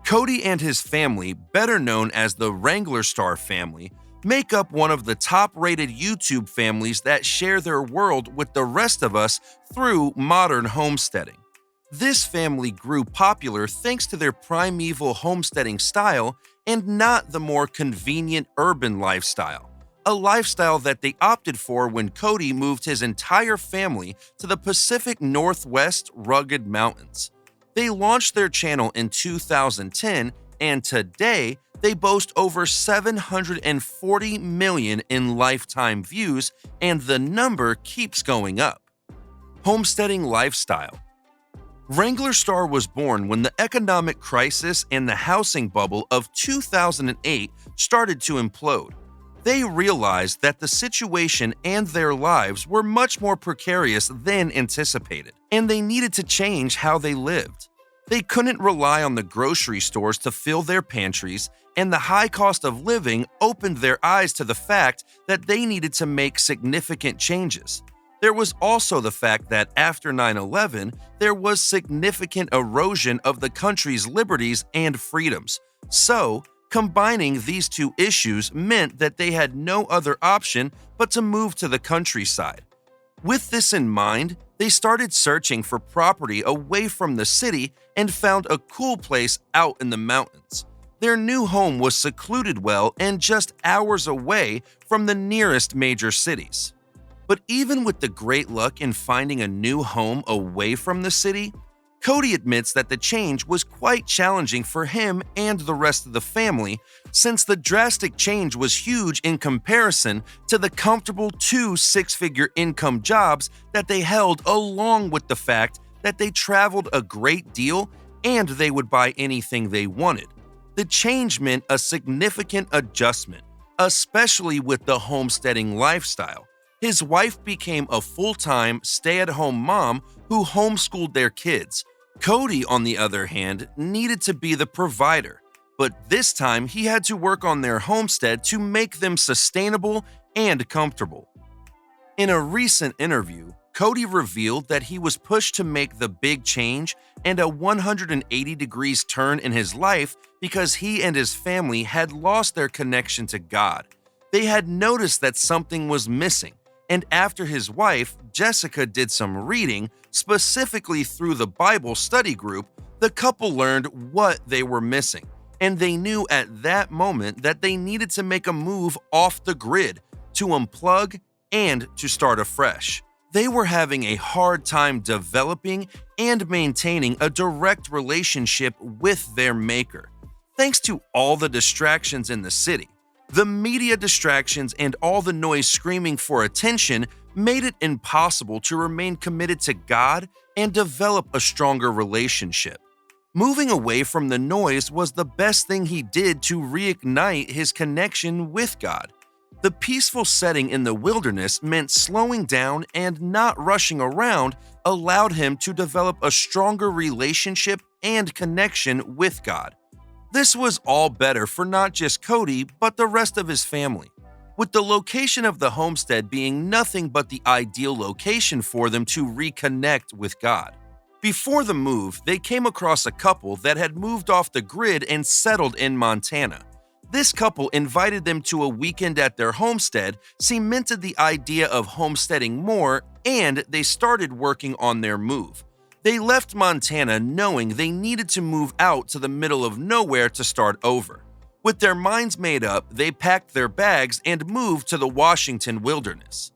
Cody and his family, better known as the WranglerStar Family, make up one of the top-rated YouTube families that share their world with the rest of us through modern homesteading. This family grew popular thanks to their primeval homesteading style and not the more convenient urban lifestyle, a lifestyle that they opted for when Cody moved his entire family to the Pacific Northwest rugged mountains. They launched their channel in 2010, and today they boast over 740 million in lifetime views, and the number keeps going up. Homesteading lifestyle. WranglerStar was born when the economic crisis and the housing bubble of 2008 started to implode. They realized that the situation and their lives were much more precarious than anticipated, and they needed to change how they lived. They couldn't rely on the grocery stores to fill their pantries, and the high cost of living opened their eyes to the fact that they needed to make significant changes. There was also the fact that after 9/11, there was significant erosion of the country's liberties and freedoms. So, combining these two issues meant that they had no other option but to move to the countryside. With this in mind, they started searching for property away from the city and found a cool place out in the mountains. Their new home was secluded well and just hours away from the nearest major cities. But even with the great luck in finding a new home away from the city, Cody admits that the change was quite challenging for him and the rest of the family, since the drastic change was huge in comparison to the comfortable 2 six-figure income jobs that they held, along with the fact that they traveled a great deal and they would buy anything they wanted. The change meant a significant adjustment, especially with the homesteading lifestyle. His wife became a full-time, stay-at-home mom who homeschooled their kids. Cody, on the other hand, needed to be the provider, but this time he had to work on their homestead to make them sustainable and comfortable. In a recent interview, Cody revealed that he was pushed to make the big change and a 180 degrees turn in his life because he and his family had lost their connection to God. They had noticed that something was missing, and after his wife, Jessica, did some reading, specifically through the Bible study group, the couple learned what they were missing, and they knew at that moment that they needed to make a move off the grid, to unplug and to start afresh. They were having a hard time developing and maintaining a direct relationship with their maker, thanks to all the distractions in the city. The media distractions and all the noise screaming for attention made it impossible to remain committed to God and develop a stronger relationship. Moving away from the noise was the best thing he did to reignite his connection with God. The peaceful setting in the wilderness meant slowing down and not rushing around allowed him to develop a stronger relationship and connection with God. This was all better for not just Cody, but the rest of his family, with the location of the homestead being nothing but the ideal location for them to reconnect with God. Before the move, they came across a couple that had moved off the grid and settled in Montana. This couple invited them to a weekend at their homestead, cemented the idea of homesteading more, and they started working on their move. They left Montana knowing they needed to move out to the middle of nowhere to start over. With their minds made up, they packed their bags and moved to the Washington wilderness.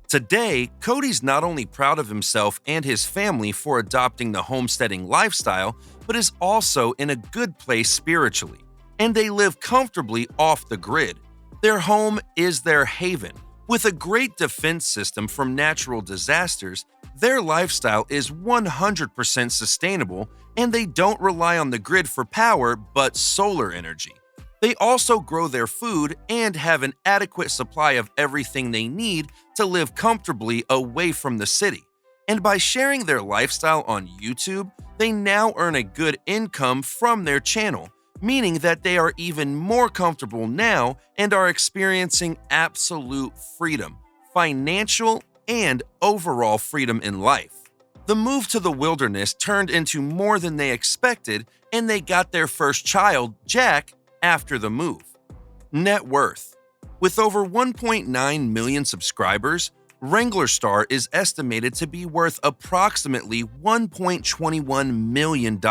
Today, Cody's not only proud of himself and his family for adopting the homesteading lifestyle, but is also in a good place spiritually, and they live comfortably off the grid. Their home is their haven. With a great defense system from natural disasters, their lifestyle is 100% sustainable, and they don't rely on the grid for power but solar energy. They also grow their food and have an adequate supply of everything they need to live comfortably away from the city. And by sharing their lifestyle on YouTube, they now earn a good income from their channel, meaning that they are even more comfortable now and are experiencing absolute freedom, financial and overall freedom in life. The move to the wilderness turned into more than they expected, and they got their first child, Jack, after the move. Net worth. With over 1.9 million subscribers, WranglerStar is estimated to be worth approximately $1.21 million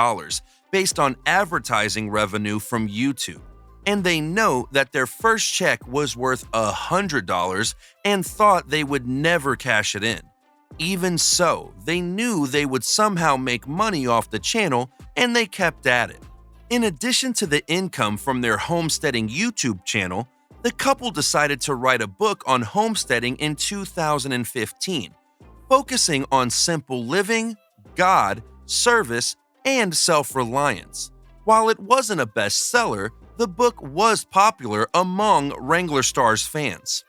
based on advertising revenue from YouTube. And they know that their first check was worth $100 and thought they would never cash it in. Even so, they knew they would somehow make money off the channel, and they kept at it. In addition to the income from their homesteading YouTube channel, the couple decided to write a book on homesteading in 2015, focusing on simple living, God, service, and self-reliance. While it wasn't a bestseller, the book was popular among WranglerStar's fans.